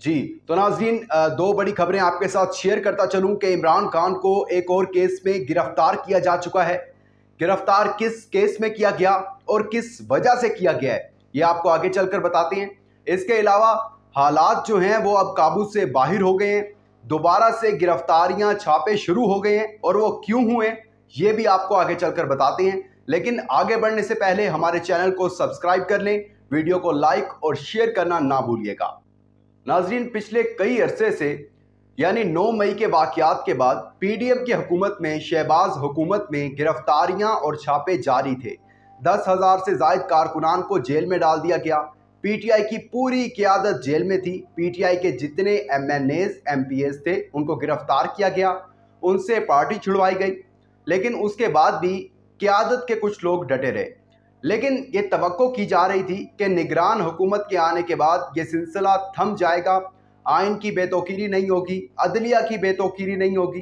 जी, तो नाज़रीन दो बड़ी खबरें आपके साथ शेयर करता चलूं कि इमरान खान को एक और केस में गिरफ्तार किया जा चुका है। गिरफ्तार किस केस में किया गया और किस वजह से किया गया है, ये आपको आगे चलकर बताते हैं। इसके अलावा हालात जो हैं वो अब काबू से बाहर हो गए हैं, दोबारा से गिरफ्तारियां छापे शुरू हो गए हैं और वो क्यों हुए ये भी आपको आगे चलकर बताते हैं। लेकिन आगे बढ़ने से पहले हमारे चैनल को सब्सक्राइब कर लें, वीडियो को लाइक और शेयर करना ना भूलिएगा। नाजरीन, पिछले कई अरसे से यानी 9 मई के वाक़यात के बाद पीडीएम की हुकूमत में, शहबाज हुकूमत में गिरफ्तारियां और छापे जारी थे। 10,000 से ज़ायद कारकुनान को जेल में डाल दिया गया। पीटीआई की पूरी क़यादत जेल में थी। पीटीआई के जितने एमएनएज एमपीएस थे उनको गिरफ्तार किया गया, उनसे पार्टी छुड़वाई गई। लेकिन उसके बाद भी क़यादत के कुछ लोग डटे रहे। लेकिन ये तवक्को की जा रही थी कि निगरान हुकूमत के आने के बाद ये सिलसिला थम जाएगा, आइन की बेतौकीरी नहीं होगी, अदलिया की बेतौकीरी नहीं होगी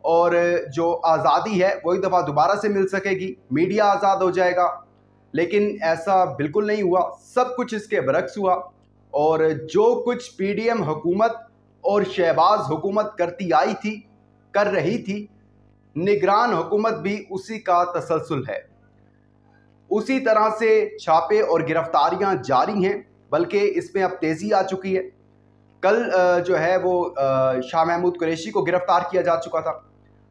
और जो आज़ादी है वो एक दफ़ा दोबारा से मिल सकेगी, मीडिया आज़ाद हो जाएगा। लेकिन ऐसा बिल्कुल नहीं हुआ, सब कुछ इसके बरक्स हुआ। और जो कुछ पीडीएम हुकूमत और शहबाज हुकूमत करती आई थी, कर रही थी, निगरान हुकूमत भी उसी का तसलसल है। उसी तरह से छापे और गिरफ्तारियां जारी हैं, बल्कि इसमें अब तेज़ी आ चुकी है। कल जो है वो शाह महमूद कुरैशी को गिरफ्तार किया जा चुका था,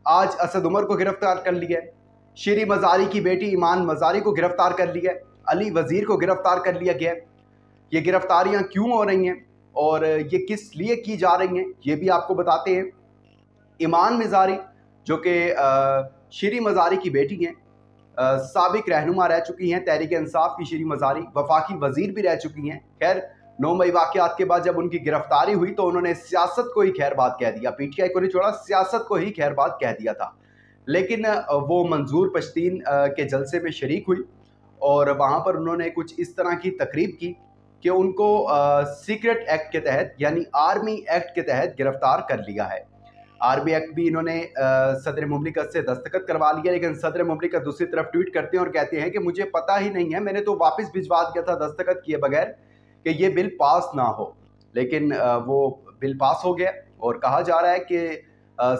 आज असद उमर को गिरफ्तार कर लिया है, शीरी मज़ारी की बेटी ईमान मज़ारी को गिरफ्तार कर लिया है, अली वज़ीर को गिरफ्तार कर लिया गया है। ये गिरफ्तारियां क्यों हो रही हैं और ये किस लिए की जा रही हैं ये भी आपको बताते हैं। ईमान मज़ारी जो कि शीरी मज़ारी की बेटी हैं, साबिक रहनुमा रह चुकी हैं तहरीक इंसाफ की शीरी मज़ारी, वफाकी वज़ीर भी रह चुकी हैं। खैर 9 मई वाक़यात के बाद जब उनकी गिरफ्तारी हुई तो उन्होंने सियासत को ही खैरबाद कह दिया, पीटीआई को नहीं छोड़ा, सियासत को ही खैरबाद कह दिया था। लेकिन वो मंजूर पश्तीन के जलसे में शरीक हुई और वहाँ पर उन्होंने कुछ इस तरह की तकरीब की कि उनको सीक्रेट एक्ट के तहत यानी आर्मी एक्ट के तहत गिरफ्तार कर लिया है। आर्मी एक्ट भी इन्होंने सदर मुमलिकत से दस्तखत करवा लिया। लेकिन सदर मुमलिकत दूसरी तरफ ट्वीट करते हैं और कहते हैं कि मुझे पता ही नहीं है, मैंने तो वापस भिजवा दिया था दस्तखत किए बगैर कि ये बिल पास ना हो। लेकिन वो बिल पास हो गया और कहा जा रहा है कि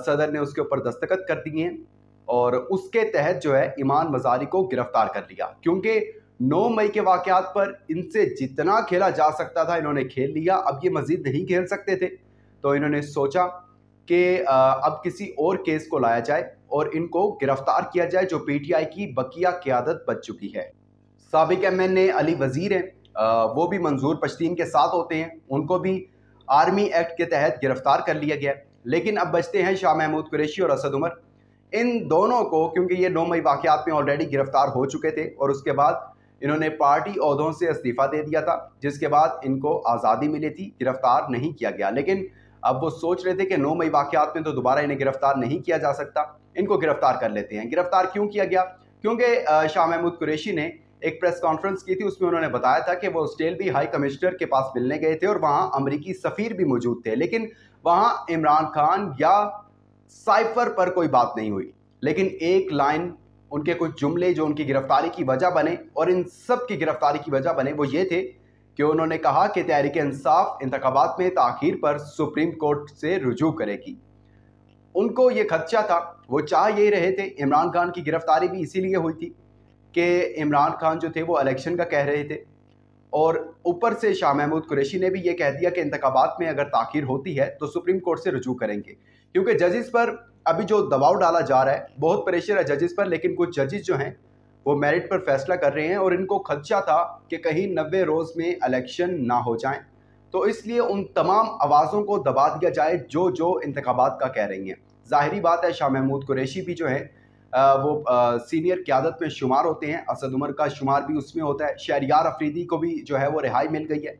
सदर ने उसके ऊपर दस्तखत कर दिए हैं और उसके तहत जो है ईमान मज़ारी को गिरफ्तार कर लिया। क्योंकि 9 मई के वाक़यात पर इनसे जितना खेला जा सकता था इन्होंने खेल लिया, अब ये मज़ीद नहीं खेल सकते थे। तो इन्होंने सोचा कि अब किसी और केस को लाया जाए और इनको गिरफ्तार किया जाए जो पीटीआई की बकिया क़यादत बच चुकी है। साबिक एमएनए अली वज़ीर हैं, वो भी मंजूर पश्तीन के साथ होते हैं, उनको भी आर्मी एक्ट के तहत गिरफ्तार कर लिया गया। लेकिन अब बचते हैं शाह महमूद कुरैशी और असद उमर। इन दोनों को, क्योंकि ये 9 मई वाक़यात में ऑलरेडी गिरफ्तार हो चुके थे और उसके बाद इन्होंने पार्टी ओहदों से इस्तीफ़ा दे दिया था, जिसके बाद इनको आज़ादी मिली थी, गिरफ्तार नहीं किया गया। लेकिन अब वो सोच रहे थे कि 9 मई वाक़यात में तो दोबारा इन्हें गिरफ्तार नहीं किया जा सकता, इनको गिरफ्तार कर लेते हैं। गिरफ्तार क्यों किया गया? क्योंकि शाह महमूद कुरैशी ने एक प्रेस कॉन्फ्रेंस की थी, उसमें उन्होंने बताया था कि वो ऑस्ट्रेलवी हाई कमिश्नर के पास मिलने गए थे और वहाँ अमरीकी सफ़ीर भी मौजूद थे। लेकिन वहाँ इमरान खान या साइफर पर कोई बात नहीं हुई। लेकिन एक लाइन, उनके कुछ जुमले जो उनकी गिरफ्तारी की वजह बने और इन सब की गिरफ्तारी की वजह बने, वो ये थे कि उन्होंने कहा कि तहरीक इंसाफ इंतखाबात में ताख़ीर पर सुप्रीम कोर्ट से रुजू करेगी। उनको ये खदशा था, वो चाह यही रहे थे। इमरान खान की गिरफ्तारी भी इसीलिए हुई थी कि इमरान खान जो थे वो इलेक्शन का कह रहे थे और ऊपर से शाह महमूद कुरैशी ने भी ये कह दिया कि इंतखाबात में अगर ताख़ीर होती है तो सुप्रीम कोर्ट से रुजू करेंगे। क्योंकि जजेस पर अभी जो दबाव डाला जा रहा है, बहुत प्रेशर है जजेस पर, लेकिन कुछ जजेस जो हैं वो मेरिट पर फैसला कर रहे हैं और इनको खदशा था कि कहीं 90 रोज़ में इलेक्शन ना हो जाएं, तो इसलिए उन तमाम आवाज़ों को दबा दिया जाए जो जो इंतखाबात का कह रही हैं। ज़ाहिरी बात है शाह महमूद कुरैशी भी जो है वो सीनियर क़यादत में शुमार होते हैं, असद उमर का शुमार भी उसमें होता है, शहरियार अफरीदी को भी जो है वो रिहाई मिल गई है।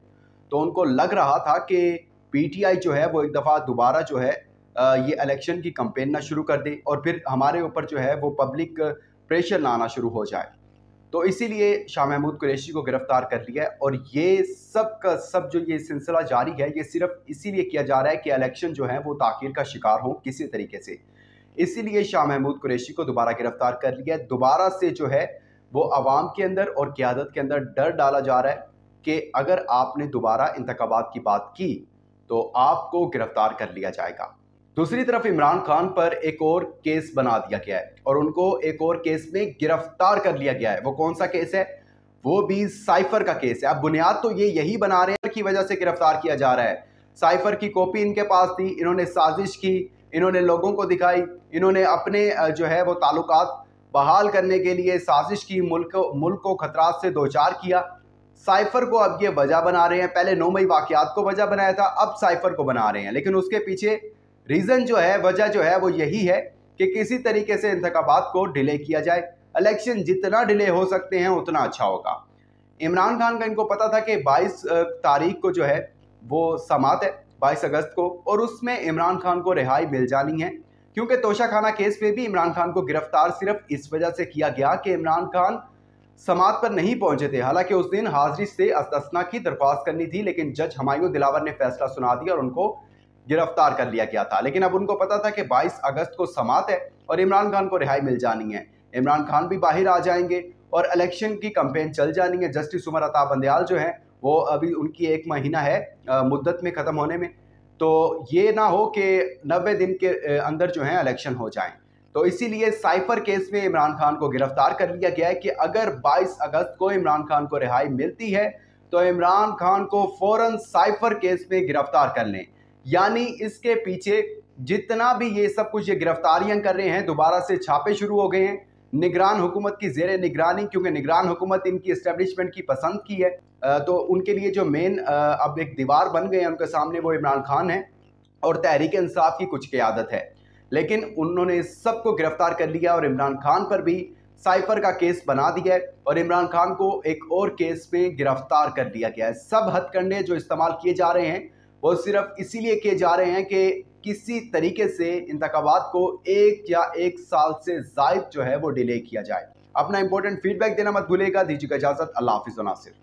तो उनको लग रहा था कि पीटीआई जो है वो एक दफ़ा दोबारा जो है ये इलेक्शन की कैंपेन ना शुरू कर दे और फिर हमारे ऊपर जो है वो पब्लिक प्रेशर ना आना शुरू हो जाए। तो इसीलिए शाह महमूद कुरैशी को गिरफ्तार कर लिया है और ये सब का सब जो ये सिलसिला जारी है, ये सिर्फ इसीलिए किया जा रहा है कि इलेक्शन जो है वो ताख़ीर का शिकार हो किसी तरीके से। इसीलिए शाह महमूद कुरैशी को दोबारा गिरफ्तार कर लिया है। दोबारा से जो है वो आवाम के अंदर और क़यादत के अंदर डर डाला जा रहा है कि अगर आपने दोबारा इंतखाबात की बात की तो आपको गिरफ्तार कर लिया जाएगा। दूसरी तरफ इमरान खान पर एक और केस बना दिया गया है और उनको एक और केस में गिरफ्तार कर लिया गया है। वो कौन सा केस है? वो भी साइफर का केस है। अब बुनियाद तो ये यही बना रहे हैं की वजह से गिरफ्तार किया जा रहा है। साइफर की कॉपी इनके पास थी, इन्होंने साजिश की, इन्होंने लोगों को दिखाई, इन्होंने अपने जो है वो ताल्लुकात बहाल करने के लिए साजिश की, मुल्क को खतरात से दो चार किया। साइफर को अब ये वजह बना रहे हैं। पहले 9 मई वाकयात को वजह बनाया था, अब साइफर को बना रहे हैं। लेकिन उसके पीछे रीज़न जो है, वजह जो है वो यही है कि किसी तरीके से इंतखाबात को डिले किया जाए। इलेक्शन जितना डिले हो सकते हैं उतना अच्छा होगा। इमरान खान का इनको पता था कि 22 तारीख को जो है वो समात है, 22 अगस्त को, और उसमें इमरान खान को रिहाई मिल जानी है। क्योंकि तोशाखाना केस में भी इमरान खान को गिरफ्तार सिर्फ इस वजह से किया गया कि इमरान खान समात पर नहीं पहुंचे थे। हालांकि उस दिन हाजिरी से अस्तस्ना की दरख्वास्त करनी थी, लेकिन जज हुमायूं दिलावर ने फैसला सुना दिया और उनको गिरफ्तार कर लिया गया था। लेकिन अब उनको पता था कि 22 अगस्त को समात है और इमरान खान को रिहाई मिल जानी है। इमरान खान भी बाहर आ जाएंगे और इलेक्शन की कैंपेन चल जानी है। जस्टिस उमर अता बंदयाल जो है वो अभी उनकी 1 महीना है मुद्दत में ख़त्म होने में, तो ये ना हो कि 90 दिन के अंदर जो है इलेक्शन हो जाएं। तो इसीलिए साइफर केस में इमरान खान को गिरफ्तार कर लिया गया है कि अगर 22 अगस्त को इमरान खान को रिहाई मिलती है तो इमरान खान को फौरन साइफर केस में गिरफ्तार कर लें। यानी इसके पीछे जितना भी ये सब कुछ ये गिरफ्तारियां कर रहे हैं, दोबारा से छापे शुरू हो गए हैं निगरान हुकूमत की ज़ेरे निगरानी, क्योंकि निगरान हुकूमत इनकी इस्टेब्लिशमेंट की पसंद की है। तो उनके लिए जो मेन अब एक दीवार बन गए हैं उनके सामने, वो इमरान खान है और तहरीक इंसाफ की कुछ क़यादत है। लेकिन उन्होंने सबको गिरफ्तार कर लिया और इमरान खान पर भी साइफर का केस बना दिया है और इमरान खान को एक और केस में गिरफ्तार कर लिया गया है। सब हथकंडे जो इस्तेमाल किए जा रहे हैं वो सिर्फ इसीलिए किए जा रहे हैं कि किसी तरीके से इंतखाबात को 1 साल से ज़ायद जो है वो डिले किया जाए। अपना इंपॉर्टेंट फीडबैक देना मत भूलिएगा। दीजिएगा इजाज़त। अल्लाह हाफिज़ नासिर।